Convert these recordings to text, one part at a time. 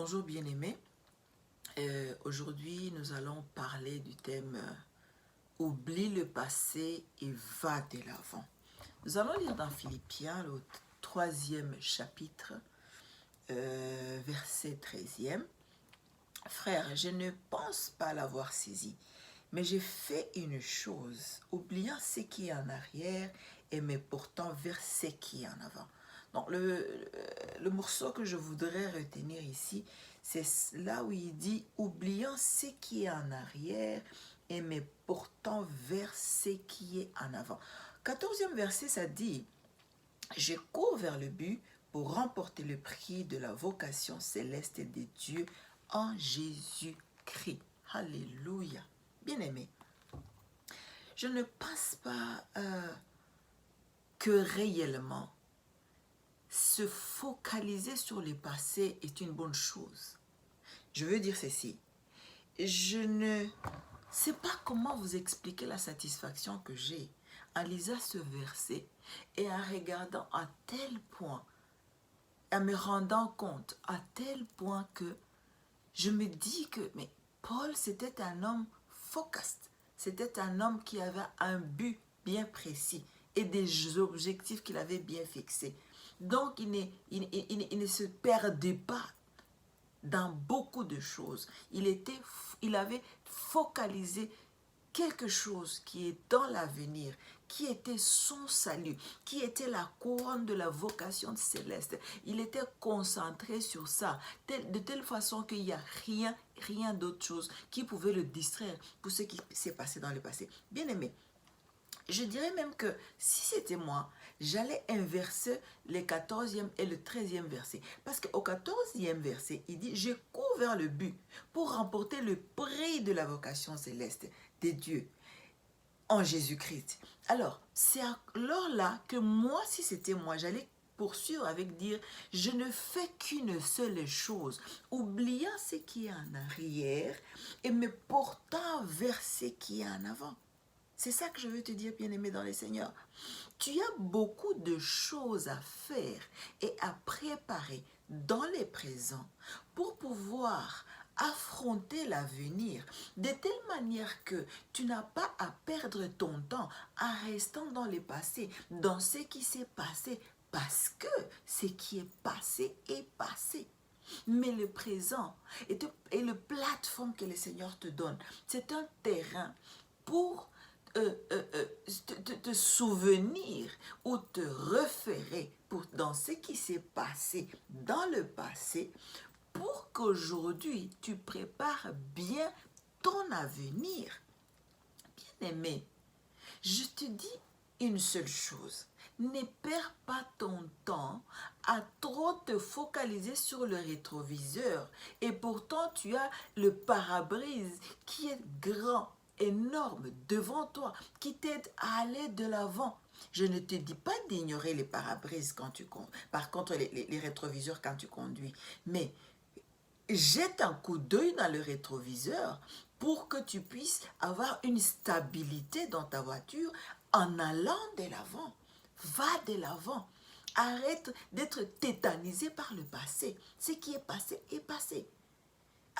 Bonjour bien-aimés. Aujourd'hui, nous allons parler du thème Oublie le passé et va de l'avant. Nous allons lire dans Philippiens, le 3e chapitre, verset 13e. Frère, je ne pense pas l'avoir saisi, mais j'ai fait une chose, oubliant ce qui est en arrière et me portant vers ce qui est en avant. Donc, le morceau que je voudrais retenir ici, c'est là où il dit « oubliant ce qui est en arrière et me portant vers ce qui est en avant ». 14e verset, ça dit « Je cours vers le but pour remporter le prix de la vocation céleste des dieux en Jésus-Christ. » Alléluia. Bien-aimé, je ne pense pas que réellement se focaliser sur le passé est une bonne chose. Je veux dire ceci. Je ne sais pas comment vous expliquer la satisfaction que j'ai en lisant ce verset et en regardant à tel point, en me rendant compte à tel point que je me dis que mais Paul, c'était un homme focused. C'était un homme qui avait un but bien précis et des objectifs qu'il avait bien fixés. Donc, il ne se perdait pas dans beaucoup de choses. Il avait focalisé quelque chose qui est dans l'avenir, qui était son salut, qui était la couronne de la vocation céleste. Il était concentré sur ça, de telle façon qu'il n'y a rien d'autre chose qui pouvait le distraire pour ce qui s'est passé dans le passé. Bien aimé, je dirais même que si c'était moi, j'allais inverser le 14e et le 13e verset. Parce qu'au 14e verset, il dit « Je cours vers le but pour remporter le prix de la vocation céleste des dieux en Jésus-Christ. » Alors, c'est alors là que moi, si c'était moi, j'allais poursuivre avec dire « Je ne fais qu'une seule chose, oubliant ce qui est en arrière et me portant vers ce qui est en avant. » C'est ça que je veux te dire, bien-aimé dans le Seigneur. Tu as beaucoup de choses à faire et à préparer dans le présent pour pouvoir affronter l'avenir de telle manière que tu n'as pas à perdre ton temps en restant dans le passé, dans ce qui s'est passé, parce que ce qui est passé est passé. Mais le présent et le plateforme que le Seigneur te donne, c'est un terrain pour te souvenir ou te référer dans ce qui s'est passé dans le passé pour qu'aujourd'hui tu prépares bien ton avenir. Bien-aimé, je te dis une seule chose. Ne perds pas ton temps à trop te focaliser sur le rétroviseur et pourtant tu as le pare-brise qui est grand, énorme devant toi, qui t'aide à aller de l'avant. Je ne te dis pas d'ignorer les pare-brises quand tu conduis, par contre les rétroviseurs quand tu conduis, mais jette un coup d'œil dans le rétroviseur pour que tu puisses avoir une stabilité dans ta voiture en allant de l'avant. Va de l'avant. Arrête d'être tétanisé par le passé. Ce qui est passé est passé.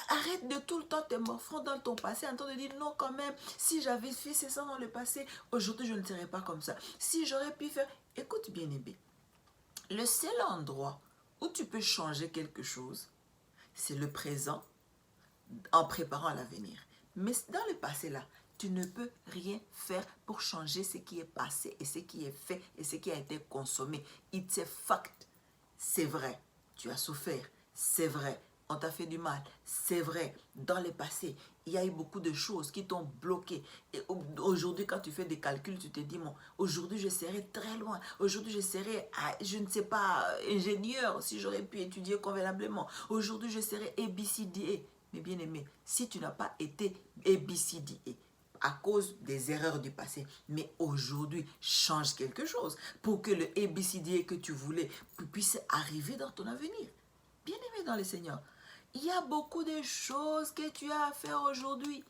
Arrête de tout le temps te morfondre dans ton passé en train de dire non quand même, si j'avais fait ça dans le passé, aujourd'hui je ne serais pas comme ça. Si j'aurais pu faire... Écoute bien aimé, le seul endroit où tu peux changer quelque chose, c'est le présent en préparant l'avenir. Mais dans le passé là, tu ne peux rien faire pour changer ce qui est passé et ce qui est fait et ce qui a été consommé. It's a fact. C'est vrai, tu as souffert, c'est vrai. On t'a fait du mal, c'est vrai. Dans le passé, il y a eu beaucoup de choses qui t'ont bloqué. Et aujourd'hui, quand tu fais des calculs, tu te dis, bon, aujourd'hui, je serai très loin. Aujourd'hui, je serai, je ne sais pas, ingénieur, si j'aurais pu étudier convenablement. Aujourd'hui, je serai ABCDE. Mais bien aimé, si tu n'as pas été ABCDE, à cause des erreurs du passé, mais aujourd'hui, change quelque chose pour que le ABCDE que tu voulais puisse arriver dans ton avenir. Bien aimé dans le Seigneur, il y a beaucoup de choses que tu as à faire aujourd'hui.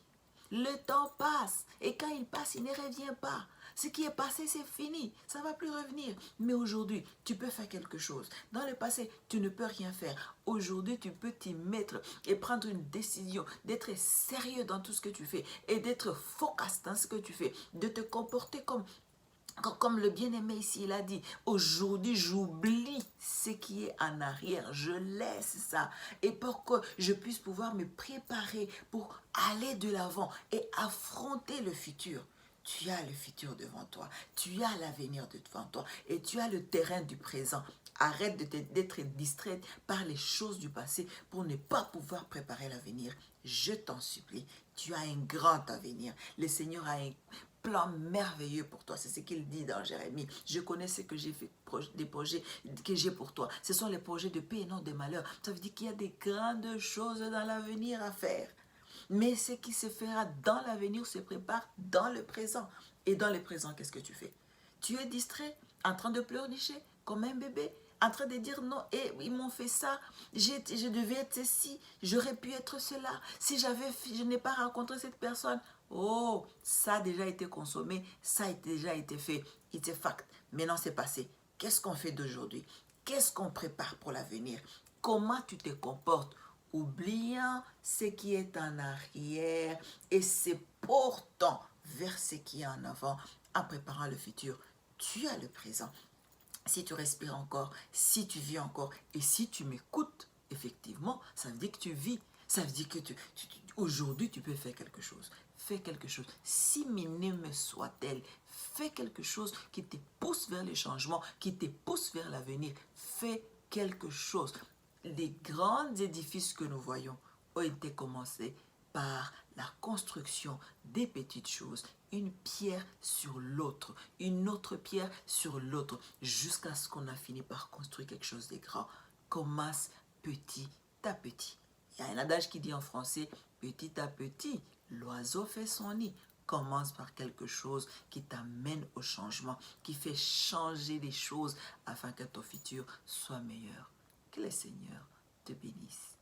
Le temps passe et quand il passe, il ne revient pas. Ce qui est passé, c'est fini. Ça ne va plus revenir. Mais aujourd'hui, tu peux faire quelque chose. Dans le passé, tu ne peux rien faire. Aujourd'hui, tu peux t'y mettre et prendre une décision, d'être sérieux dans tout ce que tu fais et d'être focus dans ce que tu fais, de te comporter comme le bien-aimé ici, il a dit, aujourd'hui, j'oublie ce qui est en arrière. Je laisse ça. Et pour que je puisse pouvoir me préparer pour aller de l'avant et affronter le futur. Tu as le futur devant toi. Tu as l'avenir devant toi. Et tu as le terrain du présent. Arrête d'être distraite par les choses du passé pour ne pas pouvoir préparer l'avenir. Je t'en supplie. Tu as un grand avenir. Le Seigneur a un plan merveilleux pour toi. C'est ce qu'il dit dans Jérémie. Je connais ce que j'ai fait, des projets que j'ai pour toi. Ce sont les projets de paix et non de malheur. Ça veut dire qu'il y a des grandes choses dans l'avenir à faire. Mais ce qui se fera dans l'avenir se prépare dans le présent. Et dans le présent, qu'est-ce que tu fais? Tu es distrait, en train de pleurnicher comme un bébé, en train de dire non, et ils m'ont fait ça, je devais être ceci, j'aurais pu être cela, si je n'ai pas rencontré cette personne. Oh, ça a déjà été consommé, ça a déjà été fait, it's a fact. Maintenant c'est passé. Qu'est-ce qu'on fait d'aujourd'hui? Qu'est-ce qu'on prépare pour l'avenir? Comment tu te comportes? Oubliant ce qui est en arrière et se portant vers ce qui est en avant en préparant le futur. Tu as le présent. Si tu respires encore, si tu vis encore et si tu m'écoutes, effectivement, ça veut dire que tu vis. Ça veut dire que aujourd'hui, tu peux faire quelque chose. Fais quelque chose. Si minime soit-elle, fais quelque chose qui te pousse vers le changement, qui te pousse vers l'avenir. Fais quelque chose. Les grands édifices que nous voyons ont été commencés par la construction des petites choses, une pierre sur l'autre, une autre pierre sur l'autre, jusqu'à ce qu'on a fini par construire quelque chose de grand. Commence petit à petit. Il y a un adage qui dit en français, petit à petit, l'oiseau fait son nid. Commence par quelque chose qui t'amène au changement, qui fait changer les choses afin que ton futur soit meilleur. Que le Seigneur te bénisse.